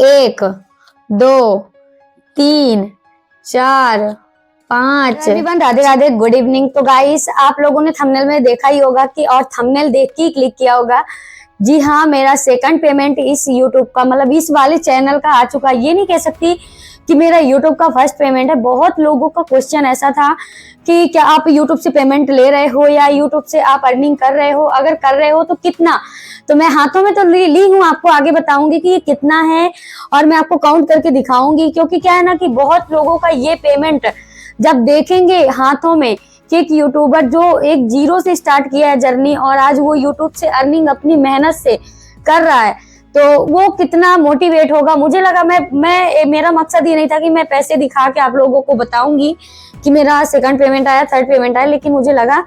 1 2 3 4 5। Everyone, Radhe Radhe, good evening. तो guys, आप लोगों ने थंबनेल में देखा ही होगा कि, और थंबनेल देख के क्लिक किया होगा। जी हाँ, मेरा सेकंड पेमेंट इस यूट्यूब का, मतलब इस वाले चैनल का आ चुका। ये नहीं कह सकती कि मेरा यूट्यूब का फर्स्ट पेमेंट है। बहुत लोगों का क्वेश्चन ऐसा था कि क्या आप यूट्यूब से पेमेंट ले रहे हो या यूट्यूब से आप अर्निंग कर रहे हो, अगर कर रहे हो तो कितना। तो मैं हाथों में तो ली हूँ, आपको आगे बताऊंगी कि ये कितना है और मैं आपको काउंट करके दिखाऊंगी। क्योंकि क्या है ना कि बहुत लोगों का ये पेमेंट जब देखेंगे हाथों में कि एक यूट्यूबर जो एक जीरो से स्टार्ट किया है जर्नी और आज वो यूट्यूब से अर्निंग अपनी मेहनत से कर रहा है, तो वो कितना मोटिवेट होगा। मुझे लगा मेरा मकसद ये नहीं था कि मैं पैसे दिखा के आप लोगों को बताऊंगी कि मेरा सेकंड पेमेंट आया, थर्ड पेमेंट आया, लेकिन मुझे लगा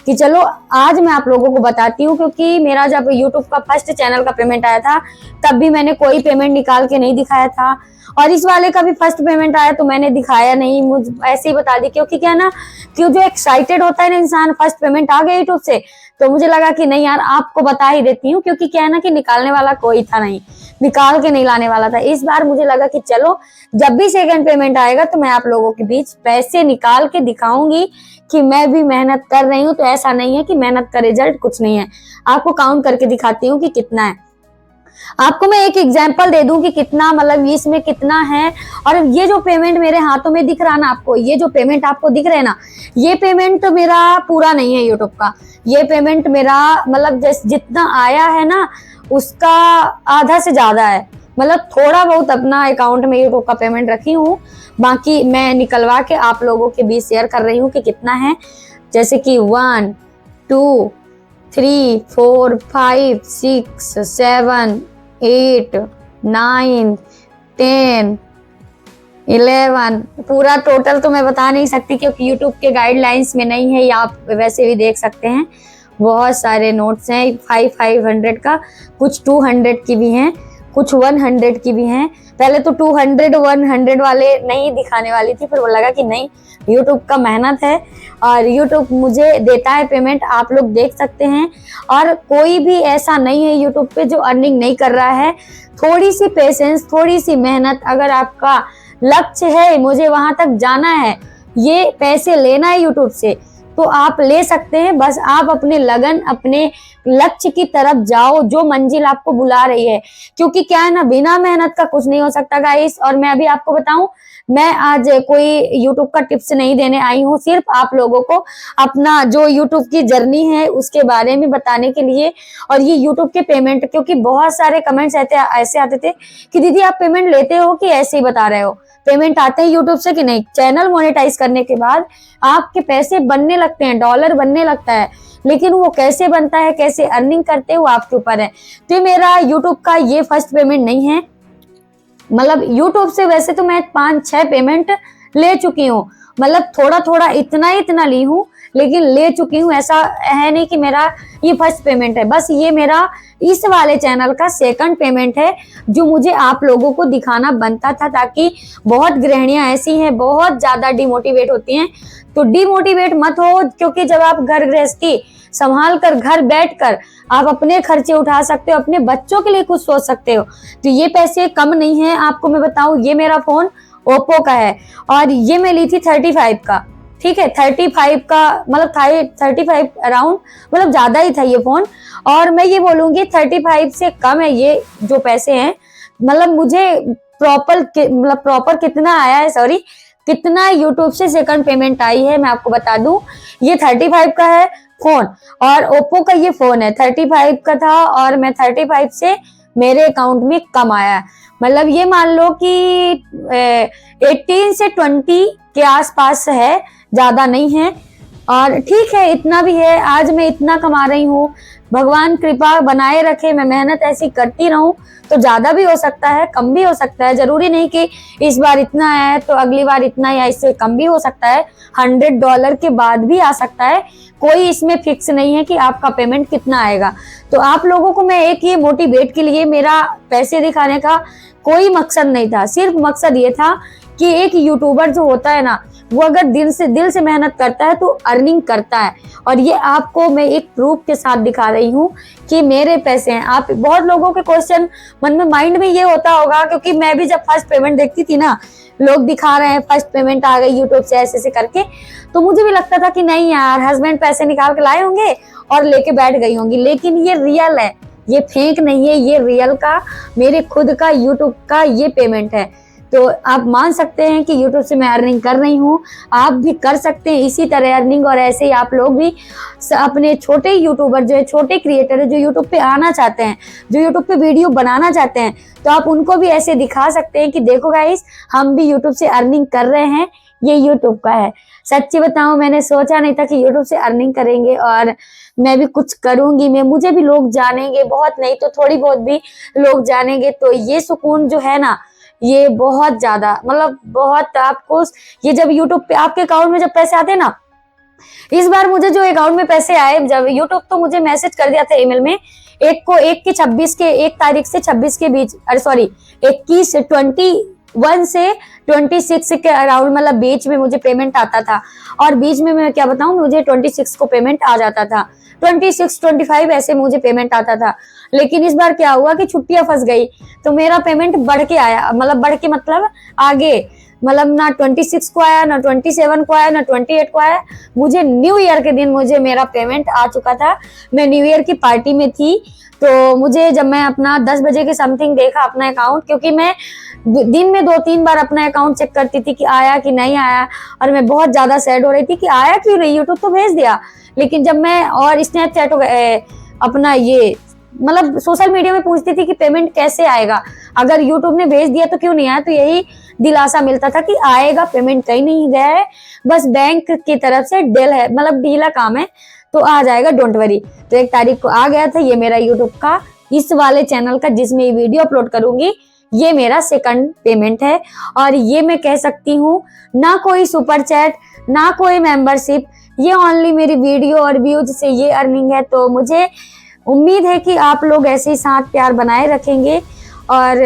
कि चलो आज मैं आप लोगों को बताती हूँ। क्योंकि मेरा जब यूट्यूब का फर्स्ट चैनल का पेमेंट आया था तब भी मैंने कोई पेमेंट निकाल के नहीं दिखाया था, और इस वाले का भी फर्स्ट पेमेंट आया तो मैंने दिखाया नहीं, मुझे ऐसे ही बता दी। क्योंकि क्या ना कि जो एक्साइटेड होता है ना इंसान, फर्स्ट पेमेंट आ गया यूट्यूब से, तो मुझे लगा कि नहीं यार, आपको बता ही देती हूँ। क्योंकि क्या है ना कि निकालने वाला कोई था नहीं, निकाल के नहीं लाने वाला था। इस बार मुझे लगा कि चलो जब भी सेकंड पेमेंट आएगा तो मैं आप लोगों के बीच पैसे निकाल के दिखाऊंगी कि मैं भी मेहनत कर रही हूँ। तो ऐसा नहीं है कि मेहनत का रिजल्ट कुछ नहीं है, आपको काउंट करके दिखाती हूँ कि कितना है। आपको मैं एक एग्जांपल दे दूं कि कितना, मतलब इसमें कितना है। और ये जो पेमेंट मेरे हाथों में दिख रहा ना आपको, ये जो पेमेंट आपको दिख रहा है ना, ये पेमेंट तो मेरा पूरा नहीं है यूट्यूब का। ये पेमेंट मेरा मतलब जितना आया है ना उसका आधा से ज्यादा है। मतलब थोड़ा बहुत अपना अकाउंट में यूट्यूब का पेमेंट रखी हूँ, बाकी मैं निकलवा के आप लोगों के बीच शेयर कर रही हूँ कि कितना है। जैसे कि 1 2 3 4 5 6 7 8 9 10 11। पूरा टोटल तो मैं बता नहीं सकती क्योंकि यूट्यूब के गाइडलाइंस में नहीं है, या आप वैसे भी देख सकते हैं। बहुत सारे नोट्स हैं, 500 का, कुछ 200 की भी हैं, कुछ 100 की भी हैं। पहले तो 200 100 वाले नहीं दिखाने वाली थी, फिर वो लगा कि नहीं, यूट्यूब का मेहनत है और यूट्यूब मुझे देता है पेमेंट, आप लोग देख सकते हैं। और कोई भी ऐसा नहीं है यूट्यूब पे जो अर्निंग नहीं कर रहा है। थोड़ी सी पेशेंस, थोड़ी सी मेहनत, अगर आपका लक्ष्य है मुझे वहां तक जाना है, ये पैसे लेना है यूट्यूब से, तो आप ले सकते हैं। बस आप अपने लगन, अपने लक्ष्य की तरफ जाओ जो मंजिल आपको बुला रही है। क्योंकि क्या है ना, बिना मेहनत का कुछ नहीं हो सकता गाइस। और मैं अभी आपको बताऊं, मैं आज कोई यूट्यूब का टिप्स नहीं देने आई हूँ, सिर्फ आप लोगों को अपना जो यूट्यूब की जर्नी है उसके बारे में बताने के लिए। और ये यूट्यूब के पेमेंट, क्योंकि बहुत सारे कमेंट्स ऐसे आते थे कि दीदी आप पेमेंट लेते हो कि ऐसे ही बता रहे हो, पेमेंट आते हैं यूट्यूब से कि नहीं। चैनल मोनेटाइज करने के बाद आपके पैसे बनने लगते हैं, डॉलर बनने लगता है, लेकिन वो कैसे बनता है, कैसे अर्निंग करते हो आपके ऊपर है। तो मेरा यूट्यूब का ये फर्स्ट पेमेंट नहीं है। मतलब यूट्यूब से वैसे तो मैं 5-6 पेमेंट ले चुकी हूँ, मतलब थोड़ा थोड़ा इतना ली हूँ, लेकिन ले चुकी हूँ। ऐसा है नहीं कि मेरा ये फर्स्ट पेमेंट है, बस ये मेरा इस वाले चैनल का सेकंड पेमेंट है जो मुझे आप लोगों को दिखाना बनता था। ताकि बहुत गृहिणियां ऐसी हैं, बहुत ज्यादा डिमोटिवेट होती हैं, तो डिमोटिवेट मत हो। क्योंकि जब आप घर गृहस्थी संभाल कर, घर बैठकर आप अपने खर्चे उठा सकते हो, अपने बच्चों के लिए कुछ सोच सकते हो, तो ये पैसे कम नहीं है। आपको मैं बताऊं, ये मेरा फोन ओप्पो का है और ये मैं ली थी 35 का, ठीक है, 35 का, मतलब 35 अराउंड, मतलब ज्यादा ही था ये फोन। और मैं ये बोलूंगी 35 से कम है ये जो पैसे हैं। मतलब मुझे प्रॉपर कितना आया है, सॉरी, कितना यूट्यूब से सेकंड पेमेंट आई है मैं आपको बता दूं। ये 35 का है फोन और ओप्पो का ये फोन है, 35 का था और मैं 35 से मेरे अकाउंट में कम आया। मतलब ये मान लो कि 18 से 20 के आसपास है, ज्यादा नहीं है। और ठीक है, इतना भी है, आज मैं इतना कमा रही हूँ, भगवान कृपा बनाए रखे, मैं मेहनत ऐसी करती रहूं तो ज्यादा भी हो सकता है, कम भी हो सकता है। जरूरी नहीं कि इस बार इतना आया है तो अगली बार इतना या इससे कम भी हो सकता है, $100 के बाद भी आ सकता है। कोई इसमें फिक्स नहीं है कि आपका पेमेंट कितना आएगा। तो आप लोगों को मैं एक ये मोटिवेट के लिए, मेरा पैसे दिखाने का कोई मकसद नहीं था, सिर्फ मकसद ये था कि एक यूट्यूबर जो होता है ना, वो अगर दिल से मेहनत करता है तो अर्निंग करता है। और ये आपको मैं एक प्रूफ के साथ दिखा रही हूँ कि मेरे पैसे हैं। आप बहुत लोगों के क्वेश्चन मन में माइंड में ये होता होगा, क्योंकि मैं भी जब फर्स्ट पेमेंट देखती थी ना, लोग दिखा रहे हैं फर्स्ट पेमेंट आ गई यूट्यूब से ऐसे करके, तो मुझे भी लगता था कि नहीं यार, हस्बैंड पैसे निकाल के लाए होंगे और लेके बैठ गई होंगी। लेकिन ये रियल है, ये फेक नहीं है, ये रियल का मेरे खुद का यूट्यूब का ये पेमेंट है। तो आप मान सकते हैं कि यूट्यूब से मैं अर्निंग कर रही हूँ, आप भी कर सकते हैं इसी तरह अर्निंग। और ऐसे ही आप लोग भी अपने छोटे यूट्यूबर जो है, छोटे क्रिएटर है, जो यूट्यूब पे आना चाहते हैं, जो यूट्यूब पे वीडियो बनाना चाहते हैं, तो आप उनको भी ऐसे दिखा सकते हैं कि देखो गाइस, हम भी यूट्यूब से अर्निंग कर रहे हैं, ये यूट्यूब का है। सच्ची बताऊं, मैंने सोचा नहीं था कि यूट्यूब से अर्निंग करेंगे और मैं भी कुछ करूंगी, मुझे भी लोग जानेंगे, बहुत नहीं तो थोड़ी बहुत भी लोग जानेंगे। तो ये सुकून जो है ना, ये बहुत ज्यादा, मतलब बहुत आपको, ये जब यूट्यूब पे आपके अकाउंट में जब पैसे आते हैं ना, इस बार मुझे जो अकाउंट में पैसे आए, जब यूट्यूब तो मुझे मैसेज कर दिया था ईमेल में, एक तारीख से 26 के बीच, अरे सॉरी 21 से 26 के अराउंड, मतलब बीच में मुझे पेमेंट आता था। और बीच में मैं क्या बताऊं, मुझे 26 को पेमेंट आ जाता था, 26, 25 ऐसे मुझे पेमेंट आता था। लेकिन इस बार क्या हुआ कि छुट्टियां फंस गई, तो मेरा पेमेंट बढ़ के आया, मतलब आगे, मतलब ना 26 को आया, ना 27 को आया, ना 28 को आया। मुझे न्यू ईयर के दिन मुझे मेरा पेमेंट आ चुका था। मैं न्यू ईयर की पार्टी में थी, तो मुझे जब मैं अपना 10 बजे के समथिंग देखा अपना अकाउंट, क्योंकि मैं दिन में 2-3 बार अपना अकाउंट चेक करती थी कि आया कि नहीं आया, और मैं बहुत ज्यादा सैड हो रही थी कि आया क्यों नहीं, यूट्यूब तो भेज दिया। लेकिन जब मैं और स्नैपचैट अपना ये मतलब सोशल मीडिया में पूछती थी कि पेमेंट कैसे आएगा, अगर यूट्यूब ने भेज दिया तो क्यों नहीं आया, तो यही दिलासा मिलता था कि आएगा, पेमेंट कहीं नहीं गया है, बस बैंक की तरफ से डील है, मतलब ढीला काम है, तो आ जाएगा, डोंट वरी। तो 1 तारीख को आ गया था। ये मेरा यूट्यूब का, इस वाले चैनल का जिसमें ये वीडियो अपलोड करूंगी, ये मेरा सेकंड पेमेंट है। और ये मैं कह सकती हूँ, ना कोई सुपर चैट, ना कोई मेंबरशिप, ये ओनली मेरी वीडियो और व्यूज से ये अर्निंग है। तो मुझे उम्मीद है कि आप लोग ऐसे ही साथ प्यार बनाए रखेंगे, और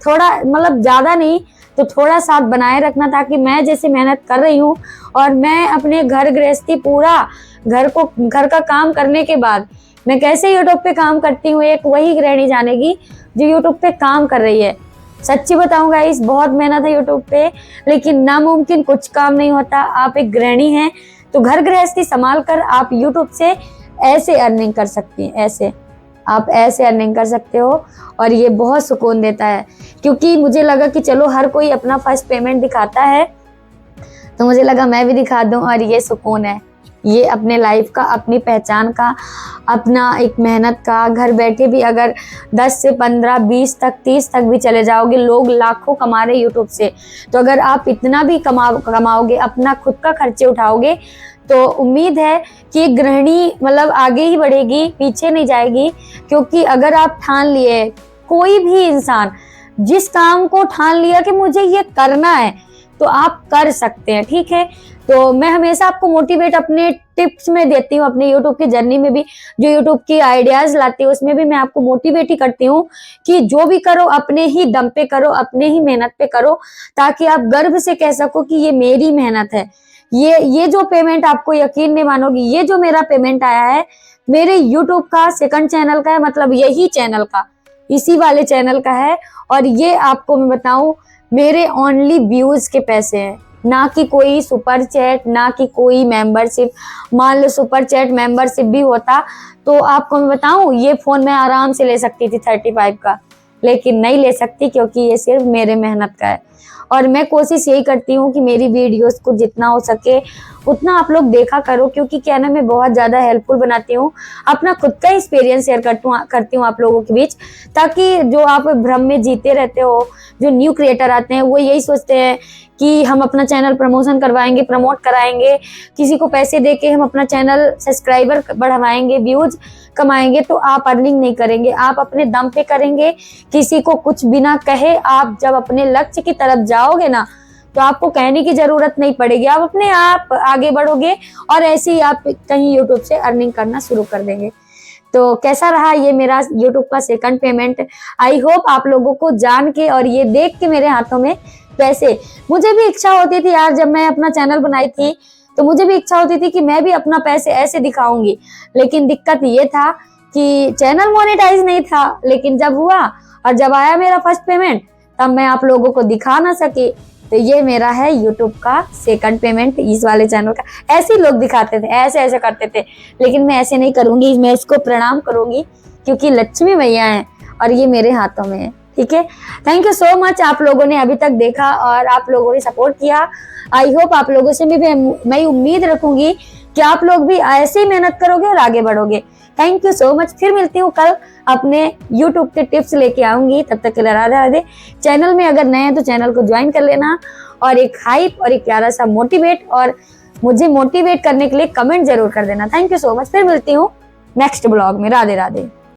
थोड़ा, मतलब ज्यादा नहीं तो थोड़ा साथ बनाए रखना, ताकि मैं जैसे मेहनत कर रही हूँ, और मैं अपने घर गृहस्थी पूरा घर का काम करने के बाद मैं कैसे यूट्यूब पे काम करती हूँ, एक वही गृहिणी जानेगी जो यूट्यूब पे काम कर रही है। सच्ची बताऊंगा, इस बहुत मेहनत है यूट्यूब पे, लेकिन नामुमकिन कुछ काम नहीं होता। आप एक गृहिणी हैं तो घर गृहस्थी संभाल कर आप यूट्यूब से ऐसे अर्निंग कर सकती हैं, ऐसे आप ऐसे अर्निंग कर सकते हो, और ये बहुत सुकून देता है। क्योंकि मुझे लगा कि चलो हर कोई अपना फर्स्ट पेमेंट दिखाता है, तो मुझे लगा मैं भी दिखा दूं, और ये सुकून है, ये अपने लाइफ का, अपनी पहचान का, अपना एक मेहनत का। घर बैठे भी अगर 10 से 15, 20 तक, 30 तक भी चले जाओगे, लोग लाखों कमा रहे यूट्यूब से, तो अगर आप इतना भी कमाओगे, अपना खुद का खर्चे उठाओगे, तो उम्मीद है कि गृहिणी मतलब आगे ही बढ़ेगी, पीछे नहीं जाएगी। क्योंकि अगर आप ठान लिए, कोई भी इंसान जिस काम को ठान लिया कि मुझे ये करना है, तो आप कर सकते हैं, ठीक है। तो मैं हमेशा आपको मोटिवेट अपने टिप्स में देती हूँ, अपने यूट्यूब की जर्नी में भी, जो यूट्यूब की आइडियाज लाती हूँ उसमें भी मैं आपको मोटिवेट ही करती हूँ कि जो भी करो अपने ही दम पे करो, अपने ही मेहनत पे करो, ताकि आप गर्व से कह सको कि ये मेरी मेहनत है। ये जो पेमेंट, आपको यकीन नहीं मानोगी, ये जो मेरा पेमेंट आया है, मेरे यूट्यूब का सेकंड चैनल का है, मतलब यही चैनल का, इसी वाले चैनल का है। और ये आपको मैं बताऊं, मेरे ओनली व्यूज के पैसे हैं, ना कि कोई सुपर चैट, ना कि कोई मेंबरशिप। मान लो सुपर चैट मेंबरशिप भी होता तो आपको मैं बताऊं, ये फोन मैं आराम से ले सकती थी 35 का, लेकिन नहीं ले सकती, क्योंकि ये सिर्फ मेरे मेहनत का है। और मैं कोशिश यही करती हूँ कि मेरी वीडियोस को जितना हो सके उतना आप लोग देखा करो, क्योंकि क्या ना, मैं बहुत ज़्यादा हेल्पफुल बनाती हूँ, अपना खुद का एक्सपीरियंस शेयर करती हूँ आप लोगों के बीच, ताकि जो आप भ्रम में जीते रहते हो, जो न्यू क्रिएटर आते हैं वो यही सोचते हैं कि हम अपना चैनल प्रमोशन करवाएंगे, प्रमोट कराएंगे, किसी को पैसे देके हम अपना चैनल सब्सक्राइबर बढ़वाएंगे, व्यूज कमाएंगे। तो आप अर्निंग नहीं करेंगे, आप अपने दम पे करेंगे, किसी को कुछ बिना कहे। आप जब अपने लक्ष्य की तरफ जाओगे ना, तो आपको कहने की जरूरत नहीं पड़ेगी, आप अपने आप आगे बढ़ोगे, और ऐसे ही आप कहीं यूट्यूब से अर्निंग करना शुरू कर देंगे। तो कैसा रहा ये मेरा यूट्यूब का सेकंड पेमेंट? आई होप आप लोगों को जान के और ये देख के मेरे हाथों में पैसे। मुझे भी इच्छा होती थी यार, जब मैं अपना चैनल बनाई थी तो मुझे भी इच्छा होती थी कि मैं भी अपना पैसे ऐसे दिखाऊंगी, लेकिन दिक्कत ये था कि चैनल मोनेटाइज नहीं था। लेकिन जब हुआ और जब आया मेरा फर्स्ट पेमेंट, तब मैं आप लोगों को दिखा ना सकी। तो ये मेरा है यूट्यूब का सेकंड पेमेंट इस वाले चैनल का। ऐसे लोग दिखाते थे, ऐसे ऐसे करते थे, लेकिन मैं ऐसे नहीं करूंगी। मैं इसको प्रणाम करूंगी क्योंकि लक्ष्मी मैया है और ये मेरे हाथों में है। ठीक है, थैंक यू सो मच आप लोगों ने अभी तक देखा और आप लोगों ने सपोर्ट किया। आई होप आप लोगों से भी मैं उम्मीद रखूंगी कि आप लोग भी ऐसे ही मेहनत करोगे और आगे बढ़ोगे। Thank you so much. फिर मिलती हूँ कल, अपने यूट्यूब के टिप्स लेके आऊंगी। तब तक के लिए राधे राधे। चैनल में अगर नए हैं तो चैनल को ज्वाइन कर लेना और एक हाइप और एक प्यारा सा मोटिवेट और मुझे मोटिवेट करने के लिए कमेंट जरूर कर देना। Thank you so much. फिर मिलती हूँ नेक्स्ट ब्लॉग में। राधे राधे।